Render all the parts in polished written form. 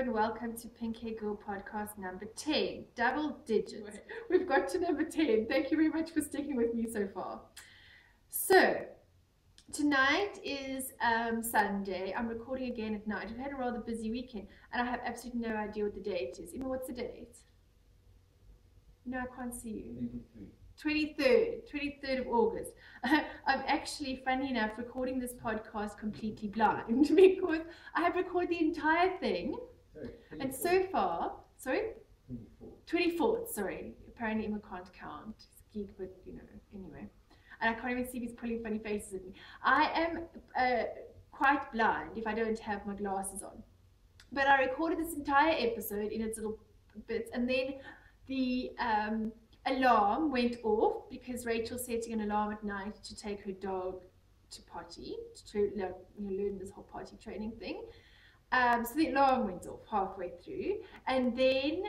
and welcome to Pink Hair Girl podcast number 10, double digits. We've got to number 10. Thank you very much for sticking with me so far. So, tonight is Sunday. I'm recording again at night. We've had a rather busy weekend, and I have absolutely no idea what the date is. Emma, what's the date? No, I can't see you. 23rd of August. I'm actually, funny enough, recording this podcast completely blind because I have recorded the entire thing. And so far, sorry? 24th, sorry. Apparently Emma can't count. He's a geek, but you know, anyway. And I can't even see if he's pulling funny faces at me. I am quite blind if I don't have my glasses on. But I recorded this entire episode in its little bits, and then the alarm went off because Rachel's setting an alarm at night to take her dog to potty, to learn this whole potty training thing. So the alarm went off halfway through, and then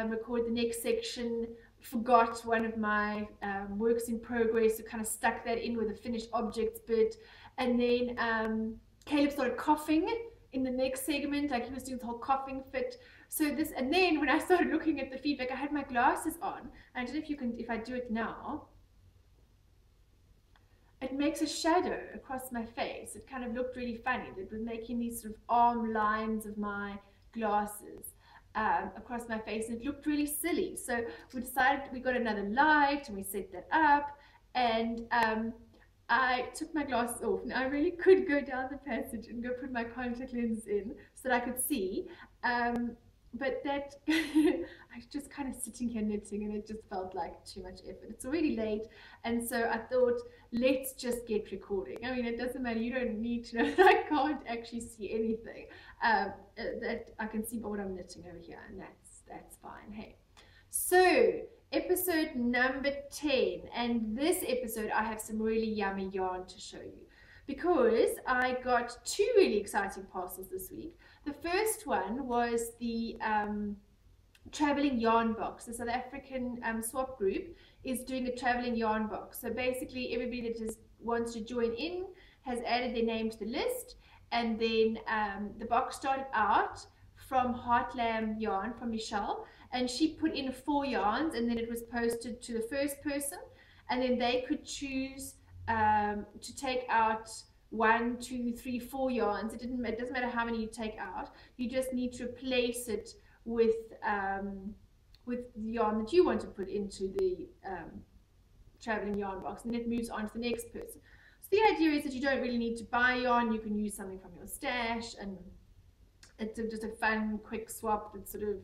recorded the next section, forgot one of my works in progress, so kind of stuck that in with a finished objects bit, and then Caleb started coughing in the next segment, like he was doing the whole coughing fit. So this, and then when I started looking at the feedback, I had my glasses on. And I don't know if you can, if I do it now, it makes a shadow across my face. It kind of looked really funny. It was making these sort of arm lines of my glasses across my face, and it looked really silly. So we decided, we got another light and we set that up, and I took my glasses off. Now I really could go down the passage and go put my contact lenses in so that I could see. But that, I was just kind of sitting here knitting, and it just felt like too much effort. It's already late, and so I thought, let's just get recording. I mean, it doesn't matter, you don't need to know that I can't actually see anything. That I can see what I'm knitting over here, and that's fine, hey. So, episode number 10, and this episode I have some really yummy yarn to show you, because I got two really exciting parcels this week. The first one was the traveling yarn box. The South African swap group is doing a traveling yarn box. So basically everybody that wants to join in has added their name to the list, and then the box started out from Heartland yarn from Michelle, and she put in 4 yarns, and then it was posted to the first person, and then they could choose to take out 1, 2, 3, 4 yarns. It doesn't matter how many you take out. You just need to replace it with the yarn that you want to put into the traveling yarn box, and it moves on to the next person. So the idea is that you don't really need to buy yarn. You can use something from your stash, and it's just a fun, quick swap that sort of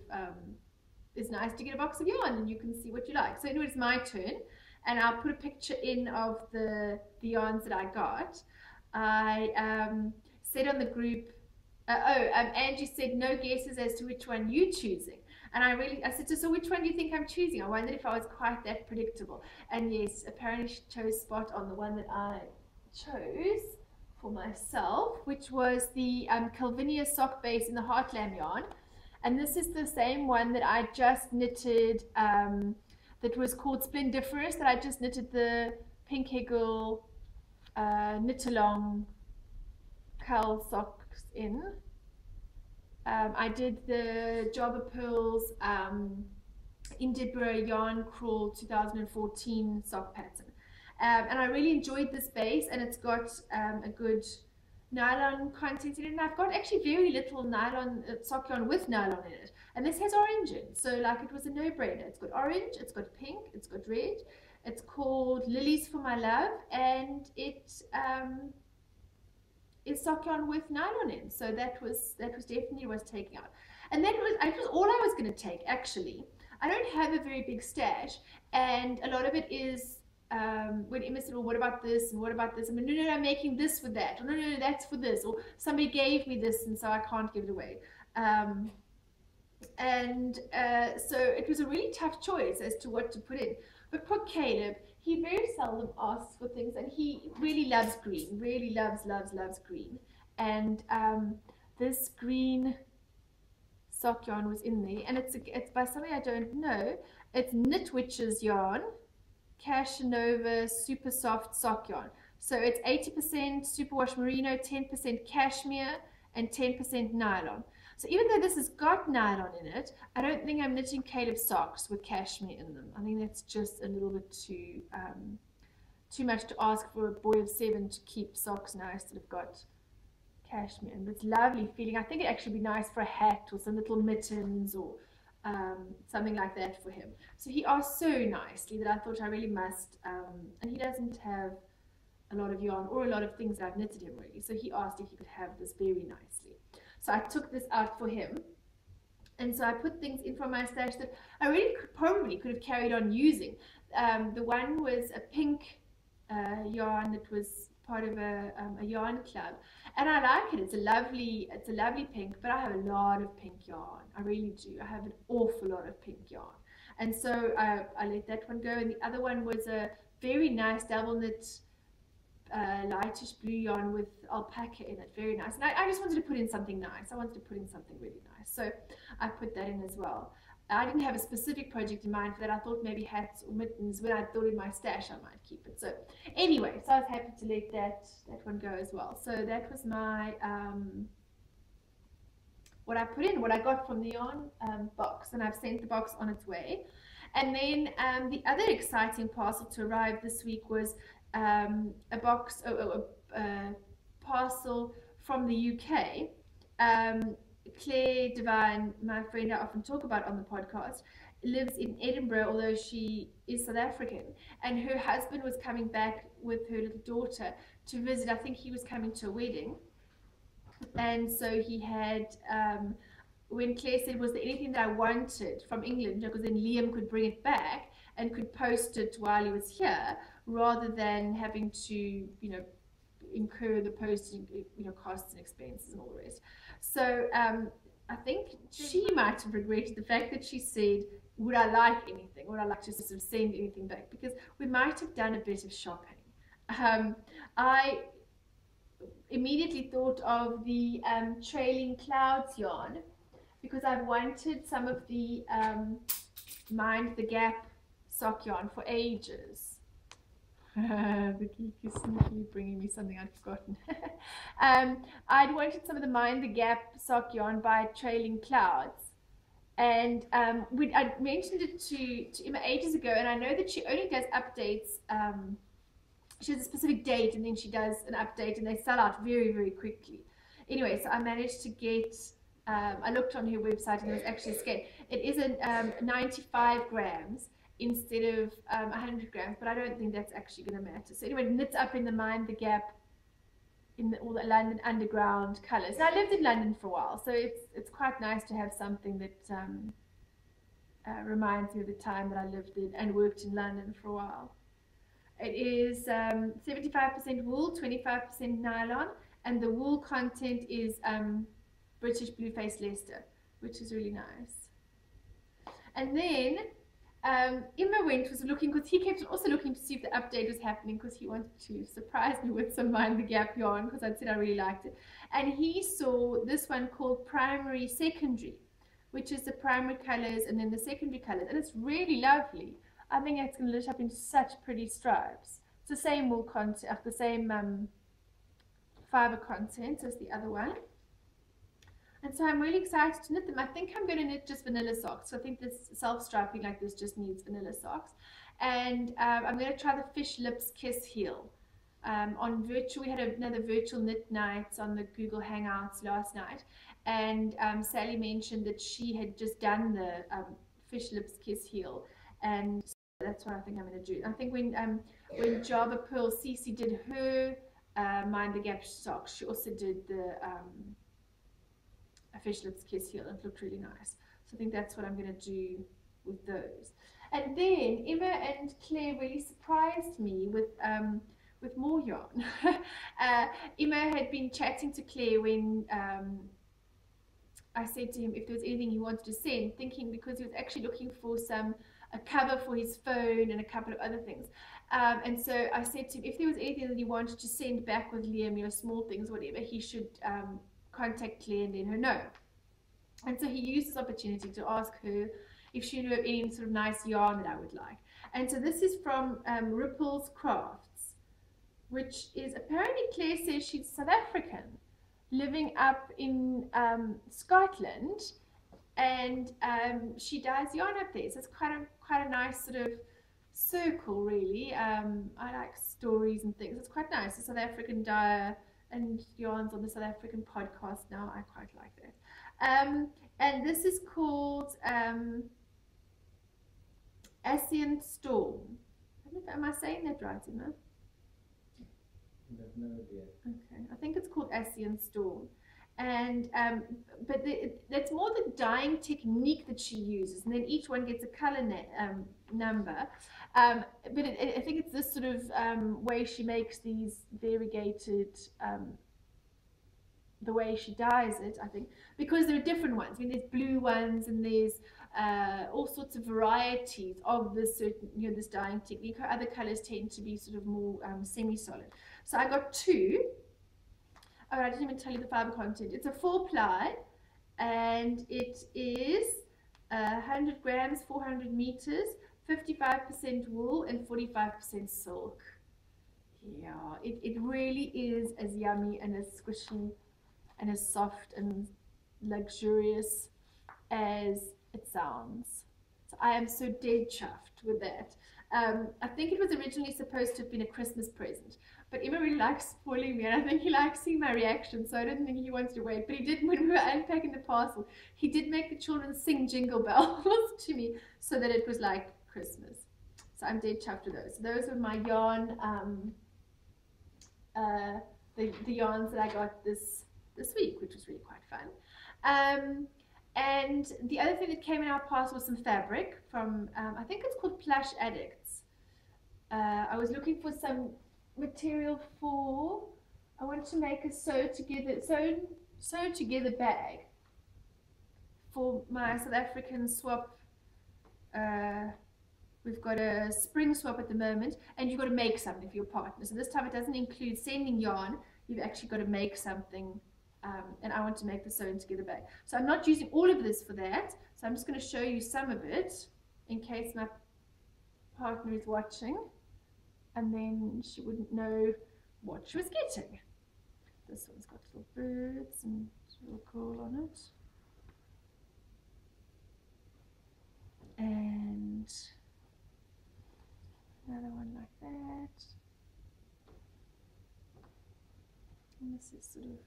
is nice to get a box of yarn and you can see what you like. So anyway, it's my turn, and I'll put a picture in of the yarns that I got. I said on the group, Angie said no guesses as to which one you're choosing, and I said, so which one do you think I'm choosing? I wondered if I was quite that predictable, and yes, apparently she chose spot on the one that I chose for myself, which was the Calvinia sock base in the Heartland yarn, and this is the same one that I just knitted, that was called Splendiferous, that I just knitted the Pink Hair Girl knit along curl socks in. I did the Jobber Pearls Indibra Yarn Crawl 2014 sock pattern, and I really enjoyed this base, and it's got a good nylon content in it, and I've got actually very little nylon sock yarn with nylon in it, and this has orange in, so like it was a no-brainer. It's got orange, it's got pink, it's got red. It's called Lilies for My Love, and it is sock yarn with nylon in. So that was definitely worth taking out. And that was all I was going to take, actually. I don't have a very big stash, and a lot of it is when Emma said, well, what about this and what about this? I mean, no, I'm making this for that. Or no, that's for this. Or somebody gave me this, and so I can't give it away. So it was a really tough choice as to what to put in. But poor Caleb, he very seldom asks for things, and he really loves green, really loves green. And this green sock yarn was in there, and it's by somebody I don't know. It's Knit Witch's yarn, Cash Nova super soft sock yarn. So it's 80% superwash merino, 10% cashmere, and 10% nylon. So even though this has got nylon in it, I don't think I'm knitting Caleb socks with cashmere in them. I think that's just a little bit too much to ask for a boy of 7 to keep socks nice that have got cashmere. And it's lovely feeling. I think it'd actually be nice for a hat or some little mittens or something like that for him. So he asked so nicely that I thought I really must, and he doesn't have a lot of yarn or a lot of things that I've knitted him really. So he asked if he could have this very nicely. So I took this out for him. And so I put things in from my stash that I really probably could have carried on using. The one was a pink yarn that was part of a yarn club, and I like it. It's a lovely pink, but I have a lot of pink yarn. I really do. I have an awful lot of pink yarn, and so I let that one go. And the other one was a very nice double knit lightish blue yarn with alpaca in it, very nice. And I just wanted to put in something nice. I wanted to put in something really nice, so I put that in as well. I didn't have a specific project in mind for that. I thought maybe hats or mittens. When I thought in my stash I might keep it. So anyway, so I was happy to let that one go as well. So that was my what I put in, what I got from the yarn box, and I've sent the box on its way. And then the other exciting parcel to arrive this week was a box, a parcel from the UK. Claire Devine, my friend I often talk about on the podcast, lives in Edinburgh, although she is South African, and her husband was coming back with her little daughter to visit. I think he was coming to a wedding, and so he had when Claire said, was there anything that I wanted from England, because then Liam could bring it back and could post it while he was here, rather than having to incur the posting costs and expenses and all the rest. So I think she might have regretted the fact that she said, would I like anything? Would I like to sort of send anything back? Because we might have done a bit of shopping. I immediately thought of the Trailing Clouds yarn, because I've wanted some of the Mind the Gap sock yarn for ages. The geek is sneaky bringing me something I'd forgotten. I'd wanted some of the Mind the Gap sock yarn by Trailing Clouds, and I mentioned it to Emma ages ago, and I know that she only does updates. She has a specific date, and then she does an update, and they sell out very, very quickly. Anyway, so I managed to get. I looked on her website, and there was actually a scale. It is a 95 grams. Instead of 100 grams, but I don't think that's actually going to matter. So anyway, knits up in the Mind the Gap, in all the London underground colours. Now I lived in London for a while, so it's quite nice to have something that reminds me of the time that I lived in and worked in London for a while. It is 75% wool, 25% nylon, and the wool content is British Blueface Leicester, which is really nice. And then Emma was looking, because he kept also looking to see if the update was happening, because he wanted to surprise me with some Mind the Gap yarn, because I'd said I really liked it. And he saw this one called Primary Secondary, which is the primary colors and then the secondary colors, and it's really lovely. I think it's going to lit up into such pretty stripes. It's the same wool content, the same fiber content as the other one. And so I'm really excited to knit them. I think I'm going to knit just vanilla socks. So I think this self-striping like this just needs vanilla socks. And I'm going to try the Fish Lips Kiss Heel. On virtual, we had another virtual knit night on the Google Hangouts last night. And Sally mentioned that she had just done the Fish Lips Kiss Heel. And so that's what I think I'm going to do. I think when Java Pearl Cece did her Mind the Gap socks, she also did the a Fish Lips Kiss Heel, and it looked really nice. So I think that's what I'm going to do with those. And then Emma and Claire really surprised me with more yarn. Emma had been chatting to Claire when I said to him if there was anything he wanted to send, thinking because he was actually looking for a cover for his phone and a couple of other things. And so I said to him if there was anything that he wanted to send back with Liam, small things, whatever, he should contact Claire and let her know. And so he used this opportunity to ask her if she knew of any sort of nice yarn that I would like. And so this is from Ripples Crafts, which is apparently, Claire says she's South African. living up in Scotland, and she dyes yarn up there. So it's quite a nice sort of circle, really. I like stories and things. It's quite nice. The South African dyer and yarns on the South African podcast now. I quite like that. And this is called Ascent Storm. I don't know, am I saying that right, Emma? No idea. Okay, I think it's called Ascent Storm. And but that's more the dyeing technique that she uses, and then each one gets a color number. But I think it's this sort of way she makes these variegated, the way she dyes it, I think, because there are different ones. I mean, there's blue ones, and there's all sorts of varieties of this certain, this dyeing technique. Her other colors tend to be sort of more semi-solid. So I got two. Oh, I didn't even tell you the fiber content. It's a 4-ply, and it is 100 grams, 400 meters, 55% wool and 45% silk. Yeah, it really is as yummy and as squishy and as soft and luxurious as it sounds. So I am so dead chuffed with that. I think it was originally supposed to have been a Christmas present, but Emma really likes spoiling me, and I think he likes seeing my reaction, so I don't think he wants to wait. But he did, when we were unpacking the parcel, he did make the children sing Jingle Bells to me, so that it was like Christmas. So I'm dead chuffed with those. So those are my yarn, the yarns that I got this week, which was really quite fun. And the other thing that came in our parcel was some fabric from, I think it's called Plush Addicts. I was looking for some material for, I wanted to make a sew together bag for my South African swap. We've got a spring swap at the moment, and you've got to make something for your partner. So this time it doesn't include sending yarn, you've actually got to make something. And I want to make the sewn together bag. So I'm not using all of this for that. So I'm just going to show you some of it in case my partner is watching, and then she wouldn't know what she was getting. This one's got little birds and little coral on it. And another one like that. And this is sort of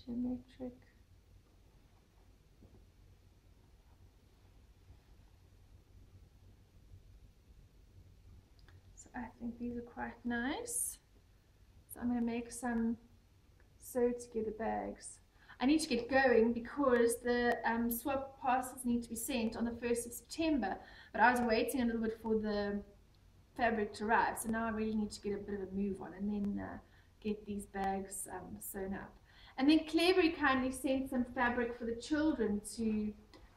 geometric. So I think these are quite nice. So I'm going to make some sew together bags. I need to get going because the swap parcels need to be sent on the 1st of September, but I was waiting a little bit for the fabric to arrive, so now I really need to get a bit of a move on and then get these bags sewn up. And then Claire kindly sent some fabric for the children to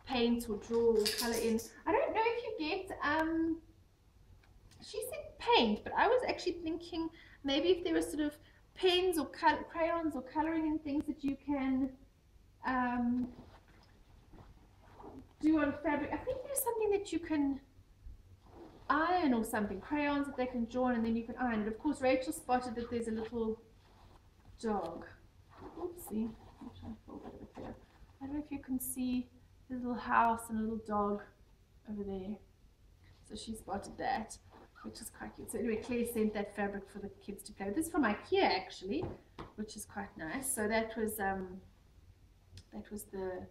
paint or draw or colour in. I don't know if you get, she said paint, but I was actually thinking maybe if there were sort of pens or crayons or colouring and things that you can do on fabric. I think there's something that you can iron or something, crayons that they can draw on and then you can iron it. Of course, Rachel spotted that there's a little dog. Oopsie. I'll try and fold that over here. I don't know if you can see the little house and a little dog over there. So she spotted that, which is quite cute. So anyway, Claire sent that fabric for the kids to play with. This is from IKEA actually, which is quite nice. So that was the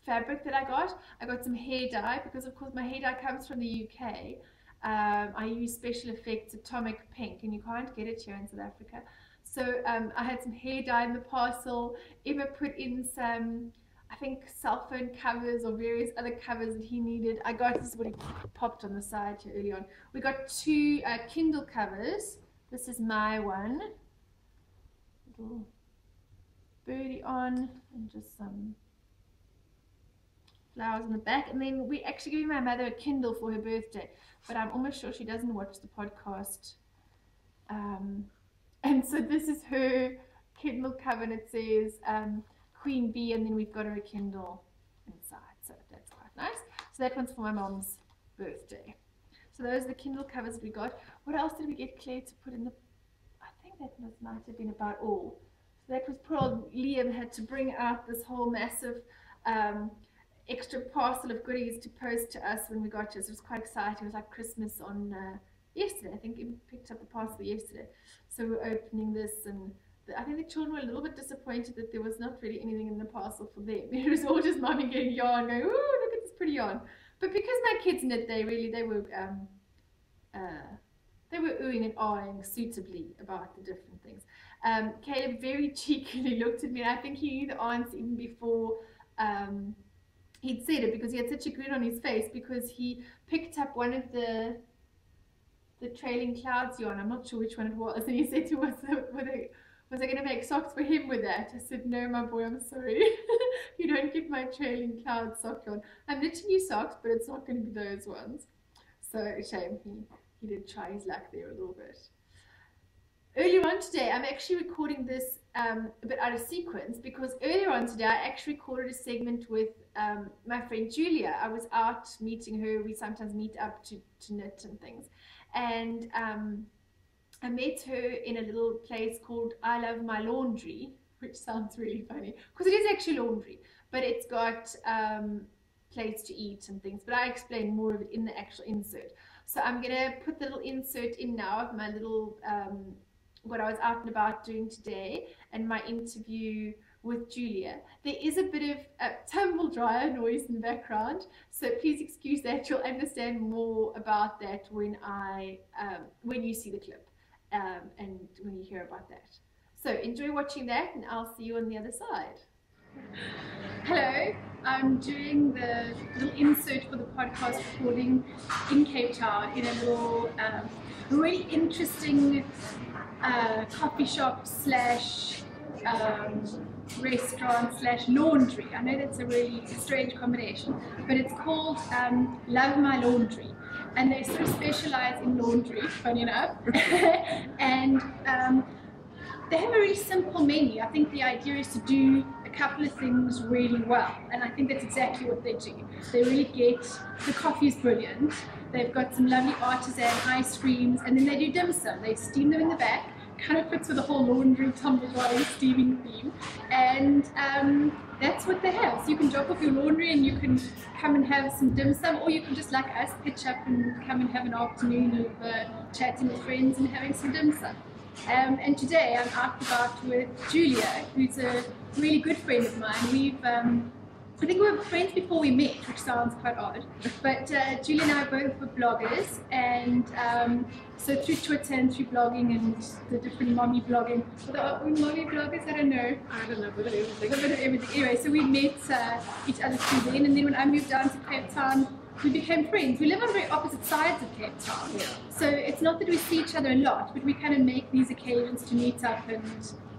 fabric that I got. I got some hair dye because of course my hair dye comes from the UK. I use Special Effects Atomic Pink, and you can't get it here in South Africa. So I had some hair dye in the parcel. Emma put in some, I think, cell phone covers or various other covers that he needed. I got, this is what he popped on the side here early on. We got 2 Kindle covers. This is my one. Little birdie on and just some flowers on the back. And then we actually gave my mother a Kindle for her birthday, but I'm almost sure she doesn't watch the podcast. And so this is her Kindle cover, and it says Queen Bee, and then we've got her a Kindle inside, so that's quite nice. So that one's for my mom's birthday. So those are the Kindle covers we got. What else did we get Claire to put in the, I think that might have been about all. that was poor old Liam had to bring out this whole massive extra parcel of goodies to post to us when we got to us. It was quite exciting. It was like Christmas on yesterday. I think he picked up the parcel yesterday. So we were opening this, and I think the children were a little bit disappointed that there was not really anything in the parcel for them. It was all just mommy getting yarn, going, "Ooh, look at this pretty yarn." But because my kids knit, they were oohing and ahhing suitably about the different things. Caleb very cheekily looked at me, and I think he knew the answer even before he'd said it, because he had such a grin on his face, because he picked up one of the trailing clouds yarn. I'm not sure which one it was, and he said to us, was I going to make socks for him with that? I said, no, my boy, I'm sorry. You don't get my trailing cloud sock yarn. I'm knitting you socks, but it's not going to be those ones. So, a shame. He did try his luck there a little bit. Earlier on today, I'm actually recording this a bit out of sequence, because earlier on today, I actually recorded a segment with my friend Julia. I was out meeting her. We sometimes meet up to knit and things. And I met her in a little place called I Love My Laundry, which sounds really funny, because it is actually laundry, but it's got plates to eat and things. But I explain more of it in the actual insert. So I'm going to put the little insert in now of my little, what I was out and about doing today, and my interview with Julia. There is a bit of tumble dryer noise in the background, so please excuse that. You'll understand more about that when you see the clip and when you hear about that. So enjoy watching that, and I'll see you on the other side. Hello, I'm doing the little insert for the podcast recording in Cape Town in a little really interesting coffee shop slash restaurant slash laundry. I know that's a really strange combination, but it's called Love My Laundry, and they sort of specialize in laundry, funny enough. And they have a really simple menu. I think the idea is to do a couple of things really well, and I think that's exactly what they do. They really get, the coffee is brilliant, they've got some lovely artisan ice creams, and then they do dim sum. They steam them in the back, kind of fits with the whole laundry tumble drying steaming theme, and that's what they have. So you can drop off your laundry and you can come and have some dim sum, or you can just like us pitch up and come and have an afternoon of chatting with friends and having some dim sum. And today I'm out and about with Julia, who's a really good friend of mine. I think we were friends before we met, which sounds quite odd, but Julia and I both were bloggers, and so through Twitter and through blogging and the different mommy blogging, are we mommy bloggers? I don't know, a bit of everything. Anyway, so we met each other through then, and then when I moved down to Cape Town, we became friends. We live on very opposite sides of Cape Town, so it's not that we see each other a lot, but we kind of make these occasions to meet up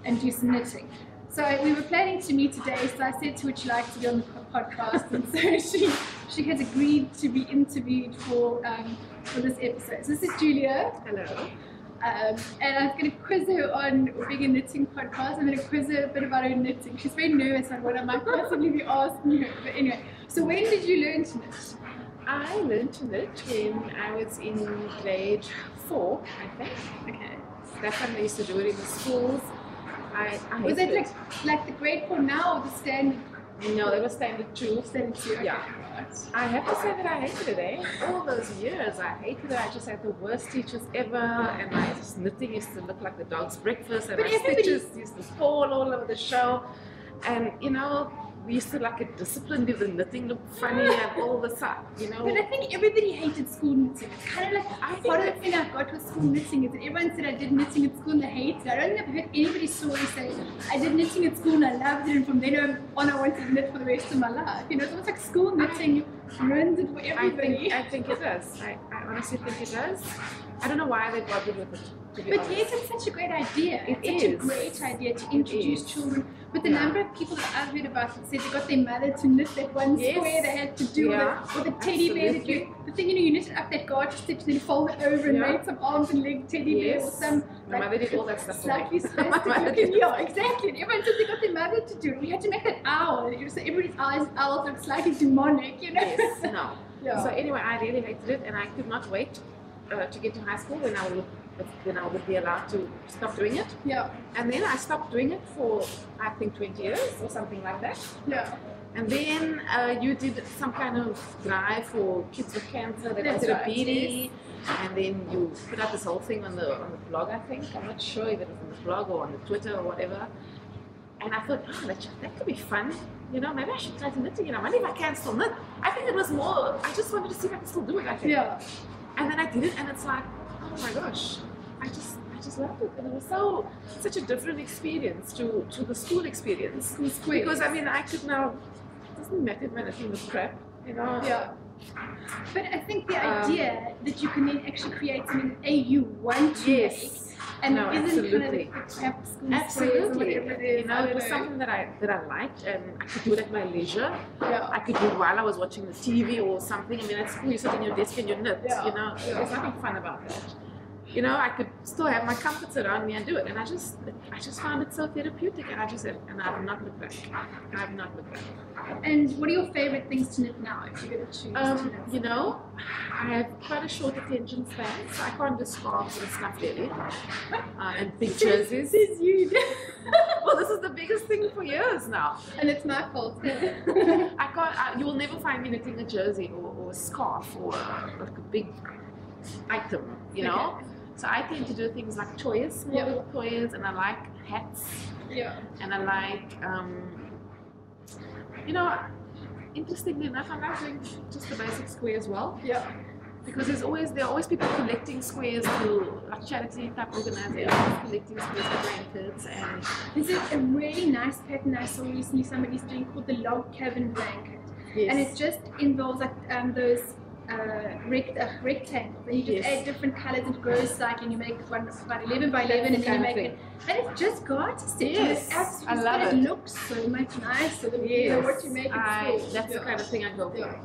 and do some knitting. So we were planning to meet today, so I said to her, would you like to be on the podcast? And so she has agreed to be interviewed for this episode. So this is Julia. Hello. And I was going to quiz her on being a knitting podcast. I'm going to quiz her a bit about her knitting. She's very nervous about what I might possibly be asking her. But anyway, so when did you learn to knit? I learned to knit when I was in grade 4, I think. Okay. That's when they used to do it in the schools. Was it like the grade 4 now, or the standard? No, they were standard 2. Standard 2, okay. Yeah. Right. I have to say that I hated it, eh? All those years, I hated it. I just had the worst teachers ever, and my knitting used to look like the dog's breakfast, and my stitches used to fall all over the show. And, you know, we used to like a discipline, did the knitting look funny and all the stuff, you know. But I think everybody hated school knitting. It's kind of like part of the thing I got with school knitting is that everyone said I did knitting at school and they hated it. I don't think I've heard anybody's story say I did knitting at school and I loved it, and from then on I wanted to knit for the rest of my life. You know, it's almost like school knitting ruins it for everybody. I think it does. I honestly think it does. I don't know why they bothered with it. But yes, it's such a great idea. It's such a great idea to introduce children. But the number of people that I've heard about it said they got their mother to knit that one square they had to do, or the teddy bear that the thing, you know, you knitted up that garter stitch and then fold it over and made some arms and leg teddy bear or some. My mother did all that stuff. Slightly spastic looking, yeah, exactly. And everyone said they got their mother to do it. We had to make that owl. So everybody's owls look slightly demonic, you know. Yes, no. So anyway, I really hated it, and I could not wait to get to high school when I would then I would be allowed to stop doing it. Yeah. And then I stopped doing it for, I think, 20 years or something like that. Yeah. And then you did some kind of drive for kids with cancer that That's wanted a right, BD. And then you put out this whole thing on the blog, I think. I'm not sure if it was on the blog or on the Twitter or whatever. And I thought, oh, that could be fun. You know, maybe I should try to knit again. I wonder if I can still knit. I think it was more, I just wanted to see if I can still do it, I think. Yeah. And then I did it, and it's like, oh my gosh, I just loved it. And it was such a different experience to the school experience. Because, I mean, I could now, it doesn't matter if my knitting was crap, you know. Yeah. But I think the idea that you can then actually create something that you want to make, and no, isn't absolutely. kind of the crap school Absolutely. or whatever it is. You know, it was something that I liked, and I could do it at my leisure. Yeah. I could do it while I was watching the TV or something. I mean, at school you sit in your desk and you knit. Yeah. You know, there's nothing fun about that. You know, I could still have my comforts around me and do it, and I just found it so therapeutic, and I have not looked back. I have not looked back. And what are your favorite things to knit now, if you're going to choose to knit? You know, I have quite a short attention span, so I can't do scarves and stuff really, and big jerseys. This is you. Well, this is the biggest thing for years now. And it's my fault. I can't. You will never find me knitting a jersey or a scarf or like a big item. You know. Okay. So I tend to do things like toys, small little toys, and I like hats. Yeah. And I like, you know, interestingly enough, I like doing just the basic square as well. Yeah. Because there are always people collecting squares through like charity type organizations, collecting squares for grandkids. And This is a really nice pattern I saw recently somebody's doing called the log cabin blanket. yes. And it just involves like those rectangles, and you just add different colors and it grows like, and you make one about 11 by 11, and then you make it, and it's just gorgeous. Yes, I love it. It looks so much nicer than you know what you make at school. That's the kind of thing I go for.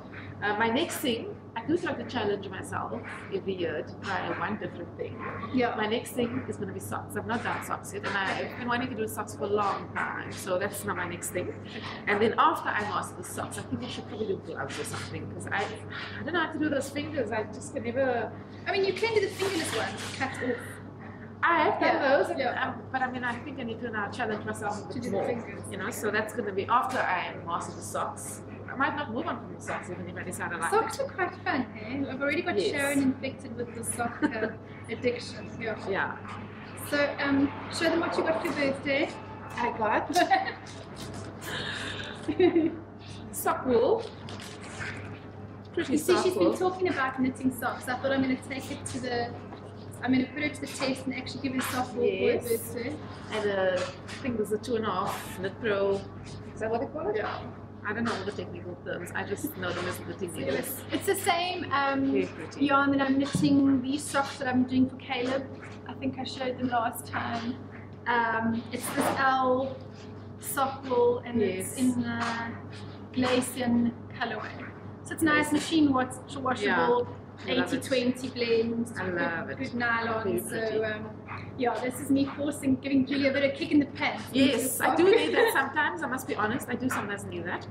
My next thing, I do try to challenge myself every year to try one different thing. Yeah. My next thing is going to be socks. I've not done socks yet, and I've been wanting to do socks for a long time. So that's not my next thing. And then after I master the socks, I think I should probably do gloves or something, because I don't know how to do those fingers. I just can never. I mean, you can do the fingerless ones, cut off. I have done those, and, yeah. But I mean, I think I need to now challenge myself a To bit do more. the fingers. You know, so that's going to be after I master the socks. I might not move on from the socks even if I decide I like Socks it. are quite fun, eh? I've already got Yes. Sharon infected with the sock addiction. Yeah. Yeah. So, show them what you got for your birthday. I got sock wool. Pretty You see, sock she's wool. been talking about knitting socks. I thought I'm going to take it to the. I'm going to put her to the test and actually give her sock wool Yes. for her birthday. And I think there's a 2.5 knit pro. Is that what they call it? Yeah. I don't know all the technical terms. I just know them as knitting needles. It's the same Very pretty. yarn that I'm knitting these socks that I'm doing for Caleb. I think I showed them last time. It's this L sock wool, and it's in the Glacian colorway. So it's nice, machine washable, 80-20 blend. I love it. Good nylon. Very So yeah, this is me giving Julia a bit of kick in the pants. Yes, I do need that sometimes. I must be honest. I do sometimes need that.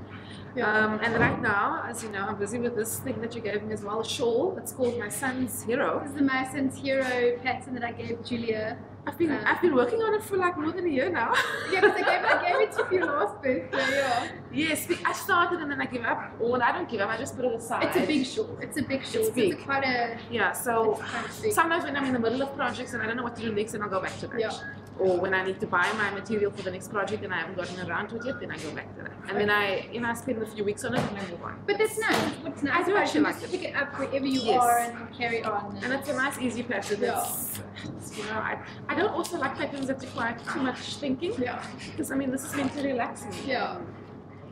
Yeah. And right now, as you know, I'm busy with this thing that you gave me as well, a shawl. It's called My Son's Hero. This is the My Son's Hero pattern that I gave Julia. I've been working on it for like more than a year now. Yeah, because I gave it to you last birthday. Yeah. Yes, I started and then I give up. Or I don't give up. I just put it aside. It's a big shawl. It's a big shawl. It's big. It's quite a. Yeah, so It's quite big. sometimes when I'm in the middle of projects and I don't know what to do next, then I'll go back to that. Yeah. Or when I need to buy my material for the next project and I haven't gotten around to it yet, then I go back to that. And then I spend a few weeks on it and I move on. But that's nice. What's nice? I do about actually it, like just it. pick it up wherever you Yes. are and carry on. And it's a nice, easy pattern. Yeah. It's, you know, I don't also like patterns that require too much thinking. Yeah. Because I mean, this is meant to relax me. Yeah.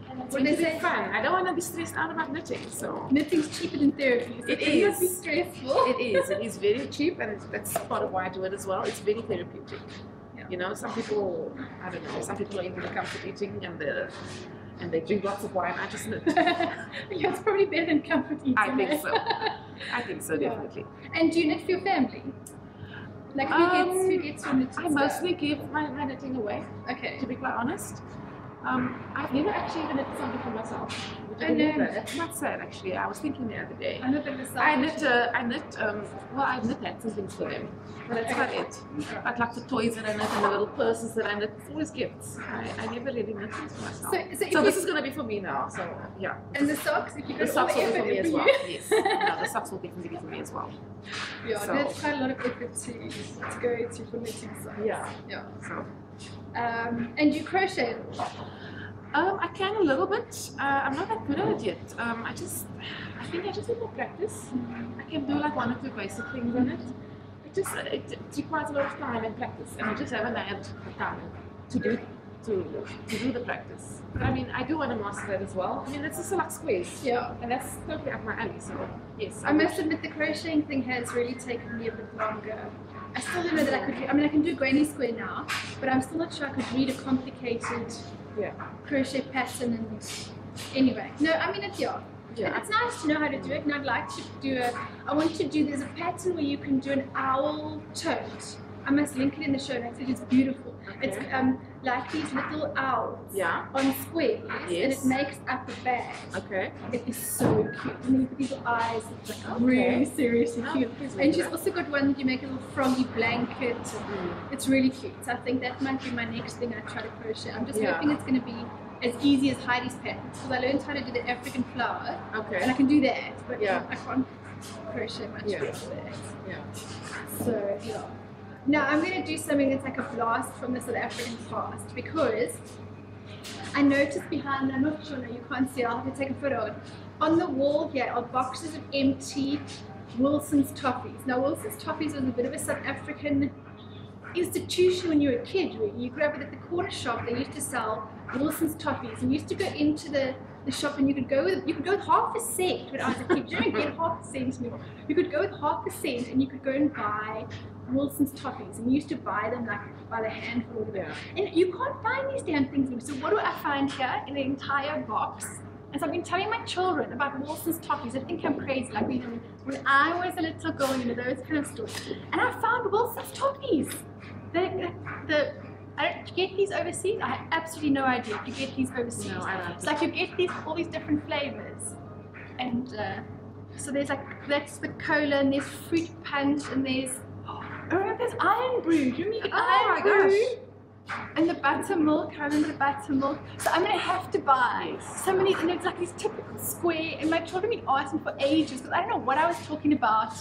And it's Well, meant to they be say- fun. I don't want to be stressed out about knitting, so. Knitting's cheaper than therapy. So It it must be is. stressful. It is very cheap, and that's part of why I do it as well. It's very therapeutic. Yeah. You know, some people, I don't know, some people are into the comfort eating and they drink lots of wine. I just knit. Yeah, it's probably better than comfort eating. I think eh? so. I think so, Yeah. definitely. And do you knit for your family? Like who gets your knitting I mostly give my knitting away, Okay. to be quite honest. I've never actually even knitted something for myself, which I believe that. That's not sad actually. I was thinking the other day. I'm a bit of a I knit hats and things for them. But that's not it. But like the toys that I knit and the little purses that I knit, it's always gifts. I never really knit things for myself. So this is going to be for me now. So yeah. And the socks, if you the socks will be for me as well. Yes. No, the socks will definitely be for me as well. Yeah, so, there's quite a lot of effort to go into for knitting socks. Yeah. Yeah. So. And you crochet? I can a little bit. I'm not that good at it yet. I think I just need more practice. I can do like 1 or 2 basic things in it. It requires a lot of time and practice, and I just haven't had the time to do the practice. But I mean, I do want to master that as well. I mean, it's just like squares. Yeah. And that's totally up my alley. So yes. I must admit, the crocheting thing has really taken me a bit longer. I still don't know that I could. I mean, I can do granny square now, but I'm still not sure I could read a complicated crochet pattern. And anyway, no, I mean it's it's nice to know how to do it, and I'd like to do there's a pattern where you can do an owl tote. I must link it in the show notes. It is beautiful. Okay. It's like these little owls on squares, and it makes up a bag. Okay. It is so cute. And then you put these little eyes, it's like really seriously cute. And she's also got one that you make a little froggy blanket. It's really cute. So I think that might be my next thing I try to crochet. I'm just hoping it's going to be as easy as Heidi's patterns, because I learned how to do the African flower. Okay. And I can do that, but I can't crochet much before that. Yeah. So yeah. Now I'm going to do something that's like a blast from the South African past, because I noticed behind, I'm not sure, no, you can't see, I'll have to take a photo. On the wall here are boxes of empty Wilson's toffees. Now Wilson's toffees was a bit of a South African institution when you were a kid, really. You grew up at the corner shop, they used to sell Wilson's toffees, and you used to go into the shop and you could go with half a cent when I was a kid. You don't get half a cent anymore. You could go with half a cent and you could go and buy Wilson's toffees, and we used to buy them like by the handful or whatever. And you can't find these damn things anymore. So what do I find here in the entire box? And so I've been telling my children about Wilson's toffees. I think I'm crazy. Like when I was a little girl, those kind of stories. And I found Wilson's toffees. Do you get these overseas? I have absolutely no idea if you get these overseas. No, I don't. It's like you get all these different flavors. And so there's that's the cola, and there's fruit punch, and there's there's iron brew. You remember iron brew? And the buttermilk. I remember the buttermilk. So I'm gonna have to buy so many, and it's like these typical square. And my children have been asking for ages because I don't know what I was talking about.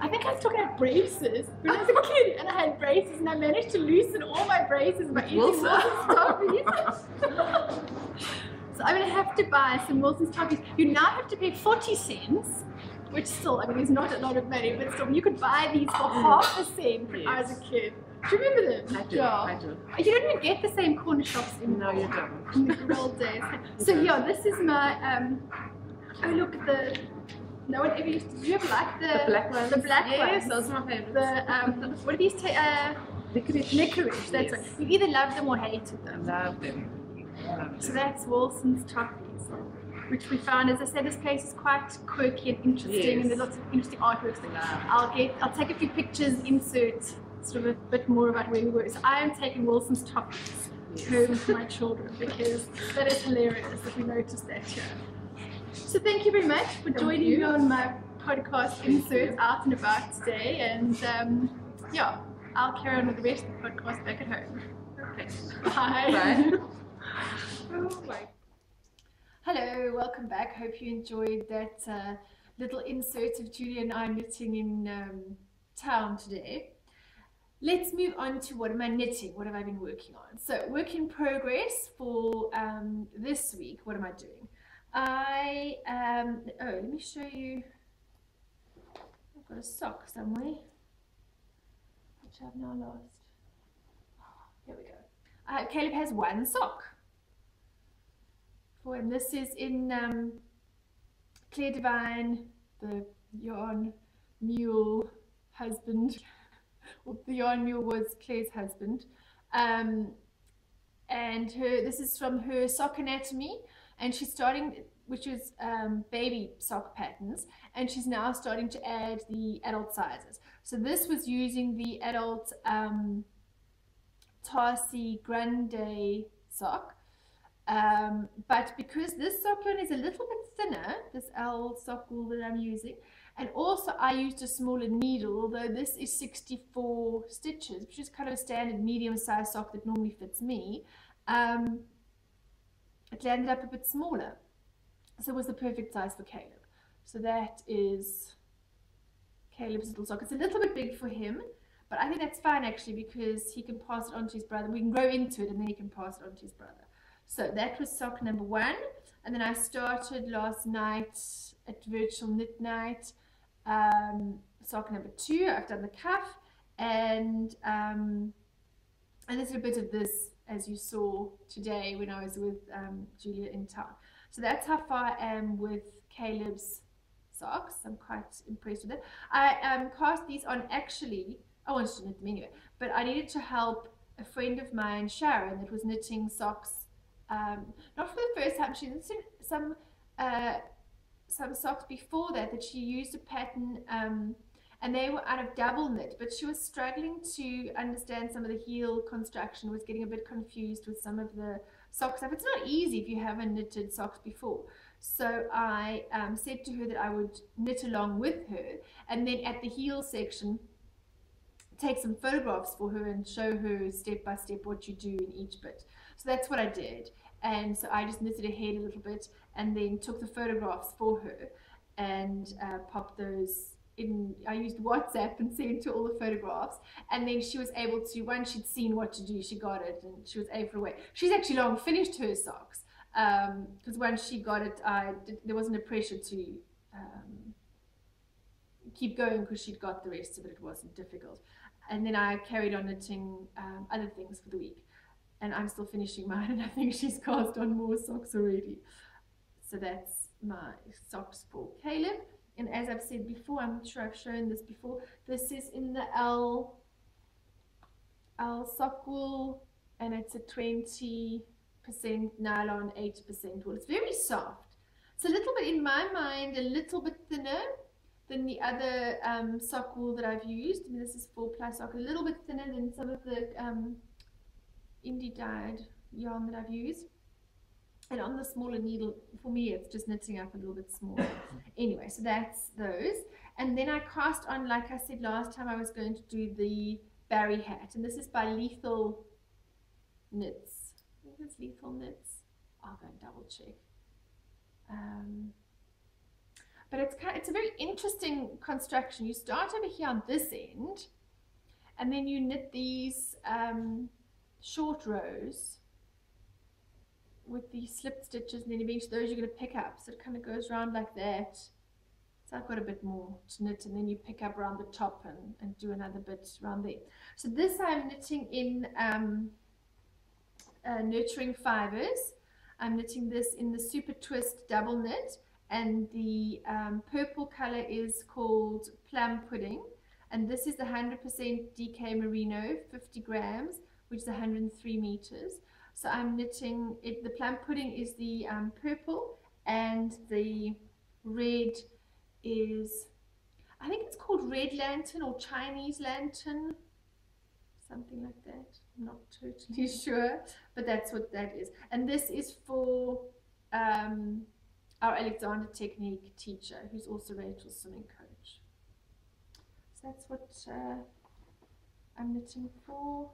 I think I was talking about braces when I was a kid, and I had braces, and I managed to loosen all my braces by eating Wilson's toffees. So I'm gonna have to buy some Wilson's toffees. You now have to pay 40 cents. Which still, I mean, is not a lot of money, but still, you could buy these for half a cent when I was a kid. Do you remember them? I do, I do. You don't even get the same corner shops anymore. No, you don't. In the good old days. So yeah, this is my, oh look at the, no one ever used to, do you ever like the black ones? The black ones. Yes, those are my favorites. What are these, licorice. Licorice, that's right. You either loved them or hated them. Love them. So that's Wilson's toffees, which we found, as I said, this place is quite quirky and interesting, and there's lots of interesting artworks. I'll take a few pictures, insert sort of a bit more about where we were. So I am taking Wilson's toffees home for my children, because that is hilarious that we noticed that here. So thank you very much for joining me on my podcast inserts out and about today, and yeah, I'll carry on with the rest of the podcast back at home. Okay. Bye. Bye. Oh my. Hello, welcome back. Hope you enjoyed that little insert of Julia and I knitting in town today. Let's move on to what am I knitting? What have I been working on? So, work in progress for this week. What am I doing? Let me show you. I've got a sock somewhere, which I've now lost. Here we go. Caleb has one sock. And this is in Claire Divine, the yarn mule husband. Well, the yarn mule was Claire's husband. And this is from her sock anatomy, and she's starting, which is baby sock patterns, and she's now starting to add the adult sizes. So this was using the adult Tarsi Grande sock. But because this sock yarn is a little bit thinner, this L sock wool that I'm using, and also I used a smaller needle, although this is 64 stitches, which is kind of a standard medium-sized sock that normally fits me, it landed up a bit smaller. So it was the perfect size for Caleb. So that is Caleb's little sock. It's a little bit big for him, but I think that's fine actually, because he can pass it on to his brother. We can grow into it and then he can pass it on to his brother. So that was sock number 1. And then I started last night at Virtual Knit Night, sock number 2. I've done the cuff, and there's a bit of this, as you saw today when I was with Julia in town. So that's how far I am with Caleb's socks. I'm quite impressed with it. I cast these on, actually, I wanted to knit them anyway, but I needed to help a friend of mine, Sharon, that was knitting socks, not for the first time. She knitted some socks before that she used a pattern, and they were out of double knit, but she was struggling to understand some of the heel construction, was getting a bit confused with some of the sock stuff. It's not easy if you haven't knitted socks before. So I said to her that I would knit along with her, and then at the heel section take some photographs for her and show her step by step what you do in each bit. So that's what I did, and so I just knitted ahead a little bit and then took the photographs for her and popped those in. I used WhatsApp and sent her all the photographs, and then she was able to, once she'd seen what to do, she got it and she was able to away. She's actually long finished her socks, because once she got it, there wasn't a pressure to keep going because she'd got the rest of it. It wasn't difficult. And then I carried on knitting other things for the week, and I'm still finishing mine, and I think she's cast on more socks already. So that's my socks for Caleb. And as I've said before, I'm not sure I've shown this before, this is in the L sock wool, and it's a 20% nylon, 8% wool. It's very soft. It's a little bit, in my mind, a little bit thinner than the other sock wool that I've used. I mean, this is 4+ sock, a little bit thinner than some of the indie dyed yarn that I've used. And on the smaller needle, for me, it's just knitting up a little bit smaller. Anyway, so that's those. And then I cast on, like I said last time, I was going to do the Barry hat. And this is by Lethal Knits. I think it's Lethal Knits. I'll go and double check. But it's a very interesting construction. You start over here on this end, and then you knit these short rows with the slip stitches, and then eventually those you're going to pick up. So it kind of goes around like that. So I've got a bit more to knit, and then you pick up around the top and do another bit around there. So this I'm knitting in Nurturing Fibers. I'm knitting this in the Super Twist double knit, and the purple color is called Plum Pudding, and this is the 100% DK Merino, 50 grams, which is 103 meters. So I'm knitting it. The Plum Pudding is the purple, and the red is, I think it's called Red Lantern or Chinese Lantern, something like that. I'm not totally sure, but that's what that is. And this is for our Alexander Technique teacher, who's also Rachel's swimming coach. So that's what I'm knitting for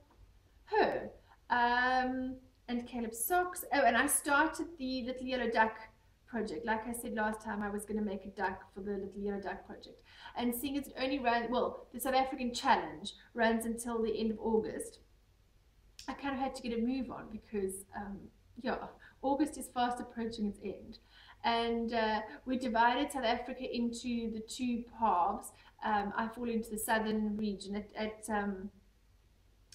her. And Caleb's socks. Oh, and I started the Little Yellow Duck project. Like I said last time, I was going to make a duck for the Little Yellow Duck project. And seeing as it only runs, well, the South African challenge runs until the end of August, I kind of had to get a move on because, yeah, August is fast approaching its end. And we divided South Africa into the two halves. I fall into the southern region. At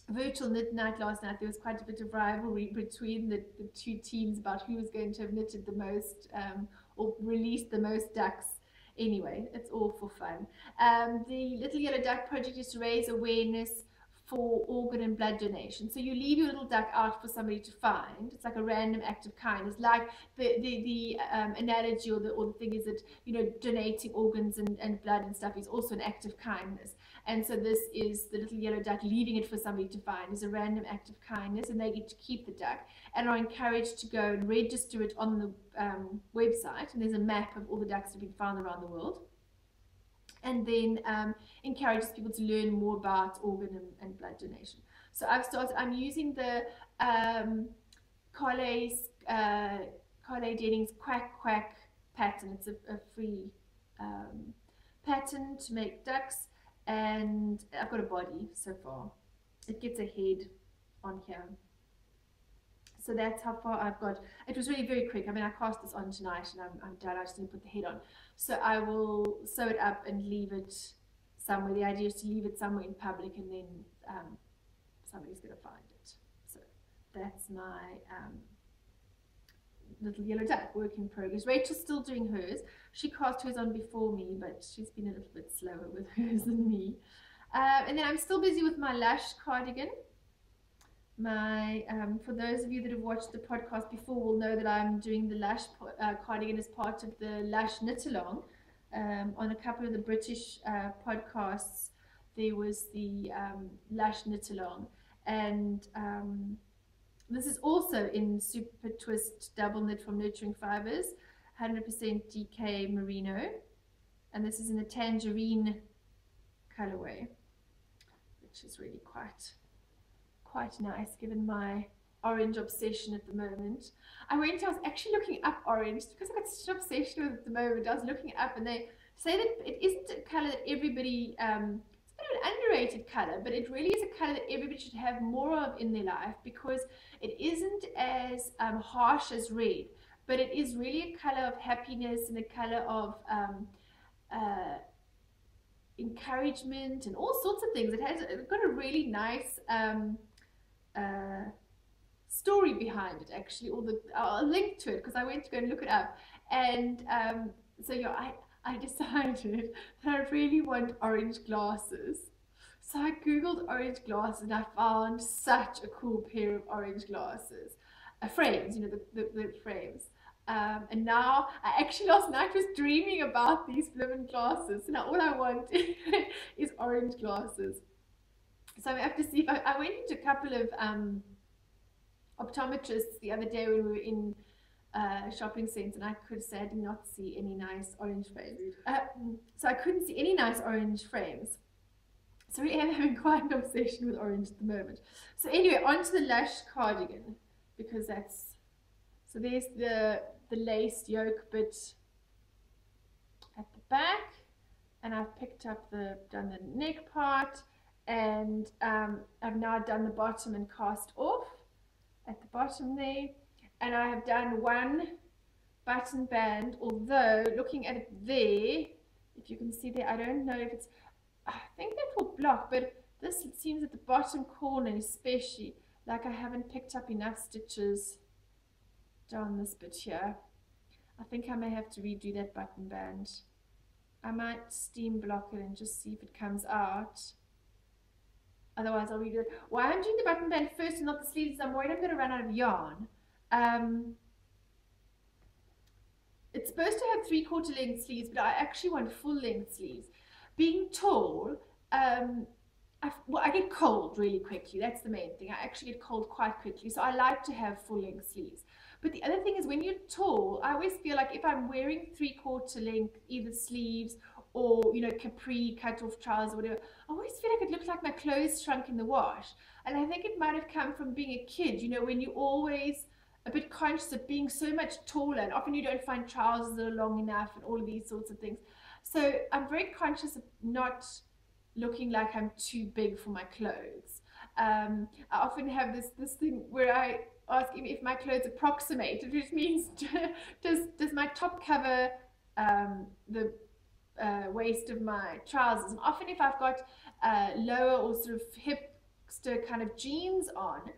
Virtual Knit Night last night, there was quite a bit of rivalry between the two teams about who was going to have knitted the most or released the most ducks. Anyway, it's all for fun. The Little Yellow Duck project is to raise awareness for organ and blood donation. So you leave your little duck out for somebody to find. It's like a random act of kindness. Like the analogy or the thing is that, you know, donating organs and blood and stuff is also an act of kindness. And so this is the little yellow duck leaving it for somebody to find is a random act of kindness, and they get to keep the duck and are encouraged to go and register it on the website. And there's a map of all the ducks that have been found around the world. And then encourages people to learn more about organ and blood donation. So I'm using the Carle Denning's Quack Quack pattern. It's a free pattern to make ducks, and I've got a body so far. It gets a head on here. So that's how far I've got. It was really very quick. I mean, I cast this on tonight and I'm done. I just need to put the head on. So I will sew it up and leave it somewhere. The idea is to leave it somewhere in public, and then somebody's going to find it. So that's my little yellow duck, work in progress. Rachel's still doing hers. She cast hers on before me, but she's been a little bit slower with hers than me. And then I'm still busy with my Lush cardigan. For those of you that have watched the podcast before will know that I'm doing the Lush cardigan as part of the Lush knit along. On a couple of the British podcasts there was the Lush knit along, and this is also in Super Twist double knit from Nurturing Fibers, 100% DK merino, and this is in the tangerine colorway, which is really quite nice given my orange obsession at the moment. I was actually looking up orange because I've got such an obsession with it at the moment. I was looking it up, and they say that it isn't a color that everybody, it's a bit of an underrated color, but it really is a color that everybody should have more of in their life, because it isn't as harsh as red, but it is really a color of happiness and a color of encouragement and all sorts of things. It's got a really nice story behind it, actually. I'll link to it because I went to go and look it up, and so yeah, I decided that I really want orange glasses. So I googled orange glasses and I found such a cool pair of orange glasses, frames, you know, the frames. And now last night was dreaming about these blooming glasses. So now all I want is orange glasses. So I have to see if I went into a couple of optometrists the other day when we were in shopping centre, and I could say I did not see any nice orange frames. So I couldn't see any nice orange frames. So I am having quite an obsession with orange at the moment. So anyway, onto the Lush cardigan, because so there's the laced yoke bit at the back, and I've picked up done the neck part. And I've now done the bottom and cast off at the bottom there, and I have done one button band, although looking at it there, if you can see there, I don't know if I think that will block, but this, it seems at the bottom corner especially, like I haven't picked up enough stitches down this bit here. I think I may have to redo that button band. I might steam block it and just see if it comes out. Otherwise I'll redo it. Why I'm doing the button band first and not the sleeves, I'm worried I'm going to run out of yarn. It's supposed to have 3/4 length sleeves, but I actually want full length sleeves. Being tall, I get cold really quickly. That's the main thing. I actually get cold quite quickly, so I like to have full length sleeves. But the other thing is, when you're tall, I always feel like if I'm wearing 3/4 length either sleeves or, you know, capri cut off trousers or whatever, I always feel like it looks like my clothes shrunk in the wash. And I think it might have come from being a kid, you know, when you're always a bit conscious of being so much taller, and often you don't find trousers that are long enough and all of these sorts of things. So I'm very conscious of not looking like I'm too big for my clothes. I often have this thing where I ask him if my clothes approximate, which means does my top cover the waist of my trousers. And often if I've got lower or sort of hipster kind of jeans on,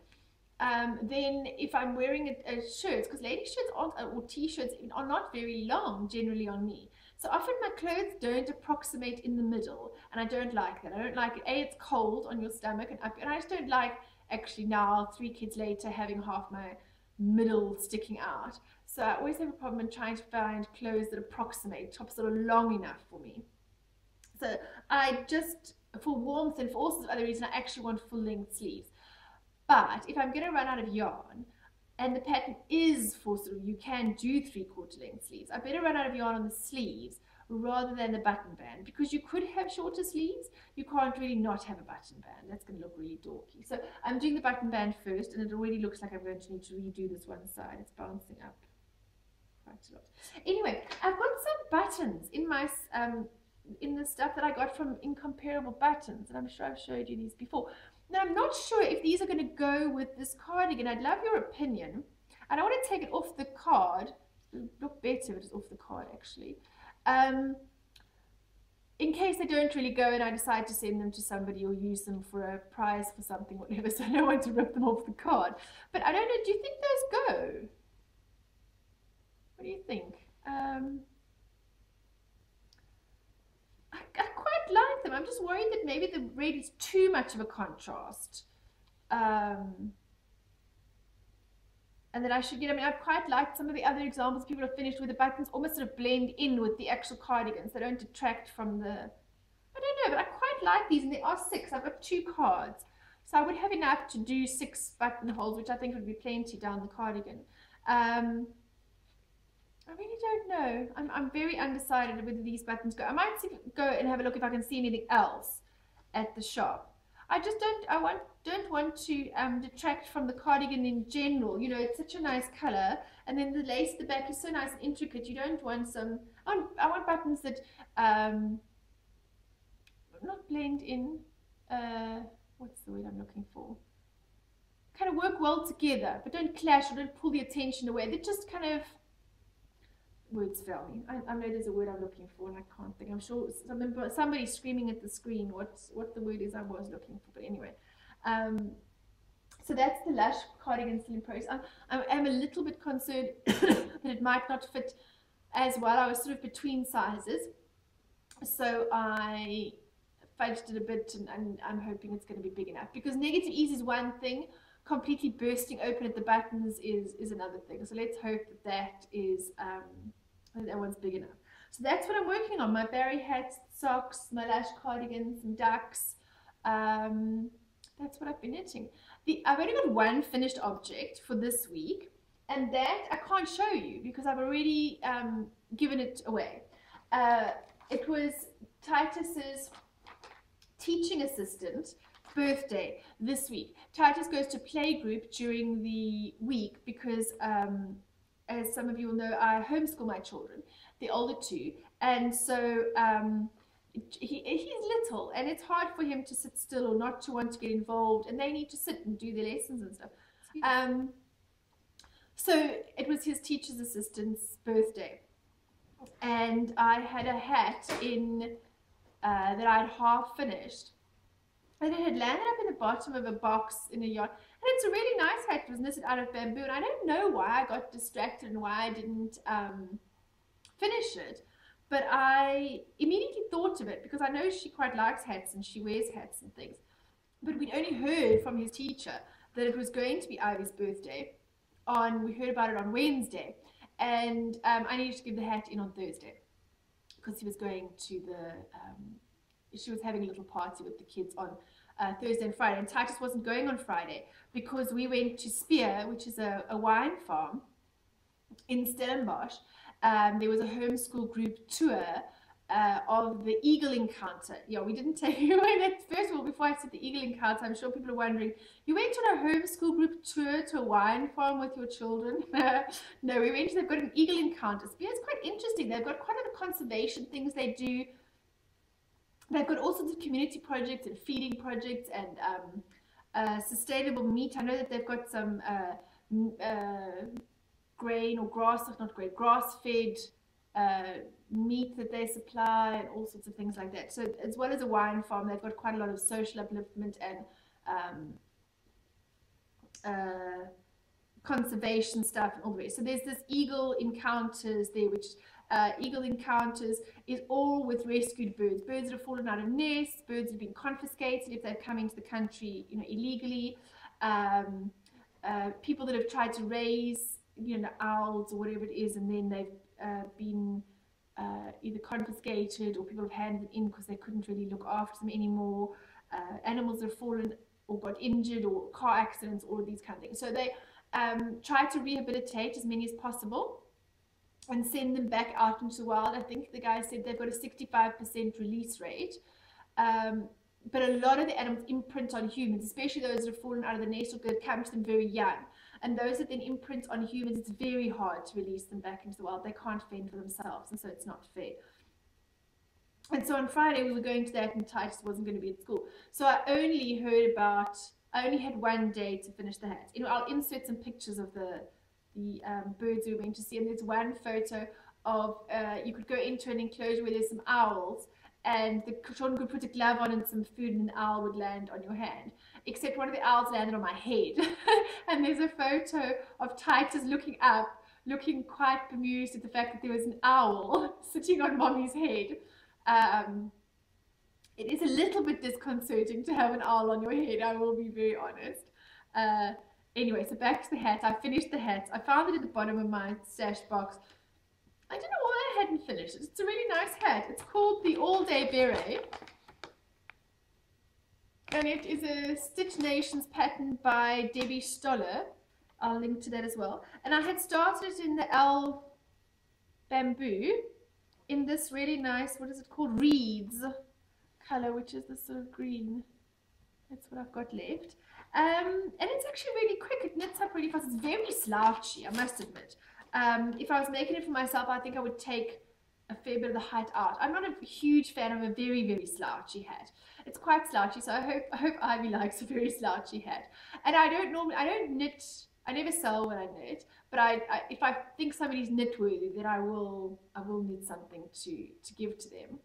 then if I'm wearing a shirt, because lady shirts aren't, or t-shirts are not very long generally on me, So often my clothes don't approximate in the middle, and I don't like that. I don't like it. A, it's cold on your stomach, and I just don't like, actually now, 3 kids later, having half my middle sticking out. So I always have a problem in trying to find clothes that approximate, tops that are long enough for me. So I just, for warmth and for all sorts of other reasons, I actually want full length sleeves. But if I'm going to run out of yarn, and the pattern is for sort of, you can do 3/4 length sleeves, I better run out of yarn on the sleeves rather than the button band, because you could have shorter sleeves. You can't really not have a button band. That's going to look really dorky. So I'm doing the button band first, and it already looks like I'm going to need to redo this one side. It's bouncing up quite a lot. Anyway, I've got some buttons in my in the stuff that I got from Incomparable Buttons, and I'm sure I've showed you these before. Now, I'm not sure if these are going to go with this cardigan. I'd love your opinion. I don't want to take it off the card. It would look better if it is off the card, actually. In case they don't really go and I decide to send them to somebody or use them for a prize for something, whatever, so I don't want to rip them off the card. But I don't know, do you think those go? What do you think? I quite like them. I'm just worried that maybe the red is too much of a contrast. And that I should get, I mean, I've quite liked some of the other examples people have finished where the buttons almost sort of blend in with the actual cardigans. They don't detract from the, I don't know, but I quite like these, and there are 6. I've got 2 cards. So I would have enough to do 6 buttonholes, which I think would be plenty down the cardigan. I really don't know. I'm very undecided whether these buttons go. I might go and have a look if I can see anything else at the shop. I just don't want to detract from the cardigan in general. You know, it's such a nice color, and then the lace at the back is so nice and intricate. You don't want some. I want buttons that not blend in. What's the word I'm looking for? Kind of work well together, but don't clash or don't pull the attention away. They just kind of. Words fail me. I know there's a word I'm looking for and I can't think. I'm sure somebody's screaming at the screen what the word is I was looking for. But anyway, so that's the Lush cardigan still in process. I am a little bit concerned that it might not fit as well. I was sort of between sizes, so I fudged it a bit, and I'm hoping it's going to be big enough, because negative ease is one thing. Completely bursting open at the buttons is another thing. So let's hope that is that one's big enough. So that's what I'm working on: my Barry hats, socks, my Lush cardigans, some ducks. That's what I've been knitting. I've only got one finished object for this week, and that I can't show you because I've already given it away. It was Titus's teaching assistant birthday this week. Titus goes to playgroup during the week because, as some of you will know, I homeschool my children, the older 2, and so he's little, and it's hard for him to sit still or not to want to get involved, and they need to sit and do their lessons and stuff. So it was his teacher's assistant's birthday, and I had a hat in that I'd half finished. And it had landed up in the bottom of a box in a yard. And it's a really nice hat. It was knitted out of bamboo. And I don't know why I got distracted and why I didn't finish it. But I immediately thought of it because I know she quite likes hats and she wears hats and things. But we'd only heard from his teacher that it was going to be Ivy's birthday. We heard about it on Wednesday. And I needed to give the hat in on Thursday because he was going to she was having a little party with the kids on Thursday and Friday, and Titus wasn't going on Friday because we went to Spear, which is a wine farm in Stellenbosch. There was a homeschool group tour of the Eagle Encounter. Yeah, we didn't take you away. First of all, before I said the Eagle Encounter, I'm sure people are wondering, you went on a homeschool group tour to a wine farm with your children? No, we went to, they've got an Eagle Encounter. Spear is quite interesting. They've got quite a lot of conservation things they do. They've got all sorts of community projects and feeding projects and sustainable meat. I know that they've got some grain or grass-fed meat that they supply and all sorts of things like that. So as well as a wine farm, they've got quite a lot of social upliftment and conservation stuff and all the rest. So there's this Eagle Encounters there, which Eagle Encounters is all with rescued birds, birds that have fallen out of nests, birds that have been confiscated if they've come into the country, illegally, people that have tried to raise, owls or whatever it is, and then they've been either confiscated, or people have handed them in because they couldn't really look after them anymore. Animals that have fallen or got injured, or car accidents, all of these kind of things. So they try to rehabilitate as many as possible and send them back out into the wild. I think the guy said they've got a 65% release rate. But a lot of the animals imprint on humans, especially those that have fallen out of the nest or that come to them very young. And those that then imprint on humans, it's very hard to release them back into the wild. They can't fend for themselves, and so it's not fair. And so on Friday we were going to that, and Titus wasn't going to be at school. So I only had one day to finish the hat. I'll insert some pictures of the birds we were going to see, and there's one photo of, you could go into an enclosure where there's some owls, and the children could put a glove on and some food, and an owl would land on your hand. Except one of the owls landed on my head. And there's a photo of Titus looking up, looking quite bemused at the fact that there was an owl sitting on mommy's head. It is a little bit disconcerting to have an owl on your head, I will be very honest. Anyway, so back to the hat. I finished the hat. I found it at the bottom of my stash box. I don't know why I hadn't finished it. It's a really nice hat. It's called the All Day Beret. And it is a Stitch Nations pattern by Debbie Stoller. I'll link to that as well. And I had started in the L Bamboo in this really nice, what is it called? Reeds color, which is this sort of green. That's what I've got left. And it's actually really quick. It knits up really fast. It's very slouchy, I must admit. If I was making it for myself, I think I would take a fair bit of the height out. I'm not a huge fan of a very, very slouchy hat. It's quite slouchy, so I hope Ivy likes a very slouchy hat. And I don't knit, I never sell when I knit, but if I think somebody's knit worthy, then I will knit something to give to them.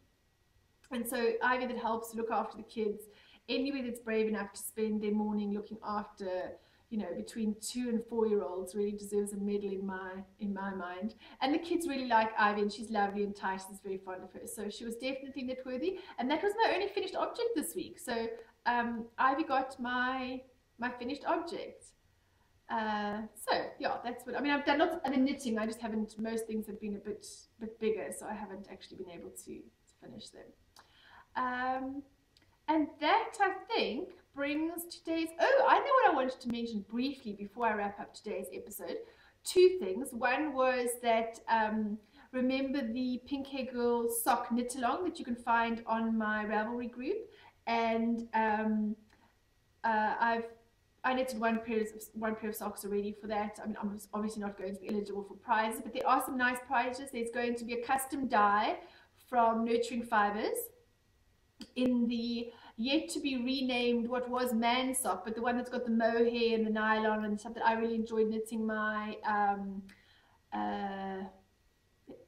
And so Ivy that helps look after the kids, anybody that's brave enough to spend their morning looking after, between 2 and 4-year-olds really deserves a medal in my mind. And the kids really like Ivy, and she's lovely, and Titus is very fond of her. So she was definitely knitworthy, and that was my only finished object this week. So Ivy got my finished object. So yeah, that's what, I've done lots of other knitting. I just haven't, most things have been a bit bigger, so I haven't actually been able to finish them. And that, I think, brings today's, I know what I wanted to mention briefly before I wrap up today's episode. 2 things. One was that, remember the Pink Hair Girl sock knit along that you can find on my Ravelry group, and I knitted one pair of socks already for that. I'm obviously not going to be eligible for prizes, but there are some nice prizes. There's going to be a custom dye from Nurturing Fibers in the yet to be renamed what was man sock, but the one that's got the mohair and the nylon and stuff that I really enjoyed knitting my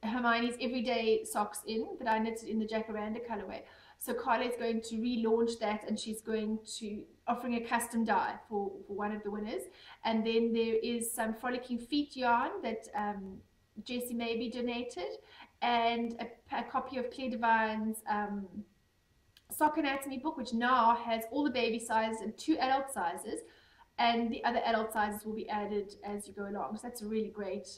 Hermione's Everyday socks in, that I knitted in the Jacaranda colorway. So Carla is going to relaunch that, and she's going to offering a custom dye for one of the winners. And then there is some Frolicking Feet yarn that Jessie Maybe donated, and a copy of Claire Devine's sock anatomy book, which now has all the baby sizes and 2 adult sizes, and the other adult sizes will be added as you go along. So that's a really great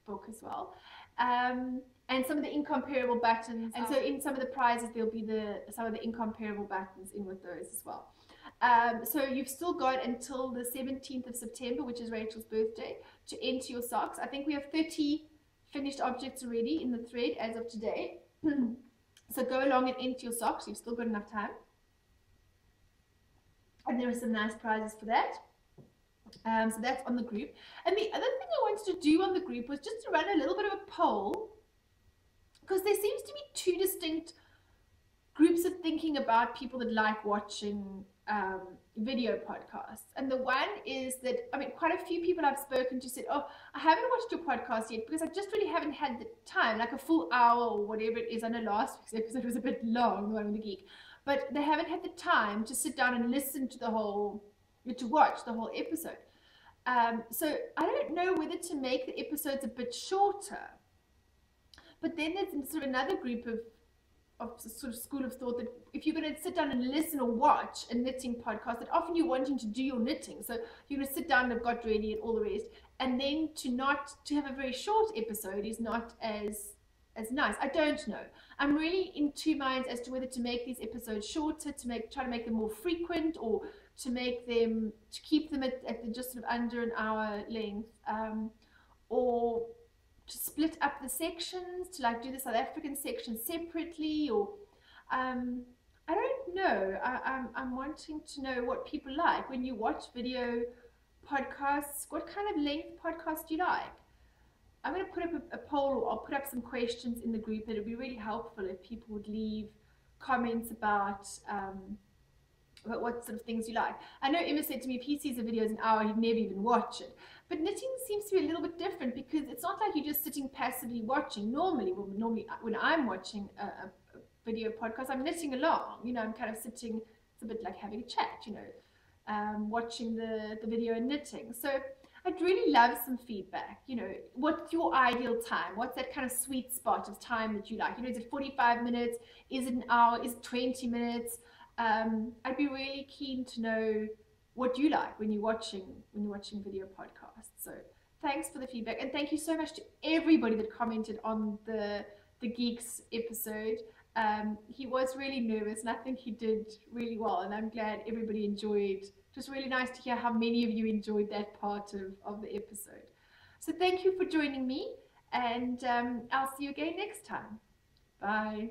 book as well. And some of the incomparable buttons, and so in some of the prizes there'll be some of the incomparable buttons in with those as well. So you've still got until the 17th of September, which is Rachel's birthday, to enter your socks. I think we have 30 finished objects already in the thread as of today. So go along and enter your socks. You've still got enough time. And there are some nice prizes for that. So that's on the group. And the other thing I wanted to do on the group was just to run a little bit of a poll, because there seems to be 2 distinct groups of thinking about people that like watching video podcasts. And the one is that, quite a few people I've spoken to said, oh, I haven't watched your podcast yet because I just really haven't had the time, like a full hour or whatever it is. I know last week's episode was a bit long, the one with the geek, but they haven't had the time to sit down and listen to to watch the whole episode. So I don't know whether to make the episodes a bit shorter, But then there's sort of another group of sort of school of thought that if you're going to sit down and listen or watch a knitting podcast, that often you're wanting to do your knitting. So you're going to sit down and have got ready and all the rest. And then to have a very short episode is not as nice. I don't know. I'm really in two minds as to whether to make these episodes shorter, try to make them more frequent, or to keep them at just sort of under an hour length, or to split up the sections, to like do the South African section separately, or I don't know. I'm wanting to know what people like when you watch video podcasts. What kind of length podcast do you like? I'm going to put up a poll, or I'll put up some questions in the group. It would be really helpful if people would leave comments about what sort of things you like. I know Emma said to me, if he sees a video as an hour, he'd never even watch it. But knitting seems to be a little bit different, because it's not like you're just sitting passively watching. Normally when I'm watching a video podcast, I'm knitting along. You know, I'm kind of sitting, it's a bit like having a chat, you know, watching the video and knitting. So I'd really love some feedback. You know, what's your ideal time? What's that kind of sweet spot of time that you like? You know, is it 45 minutes? Is it an hour? Is it 20 minutes? I'd be really keen to know what you like when you're watching video podcasts. So thanks for the feedback, and thank you so much to everybody that commented on the Geeks episode. He was really nervous, and I think he did really well, and I'm glad everybody enjoyed. It was really nice to hear how many of you enjoyed that part of the episode. So thank you for joining me, and I'll see you again next time. Bye.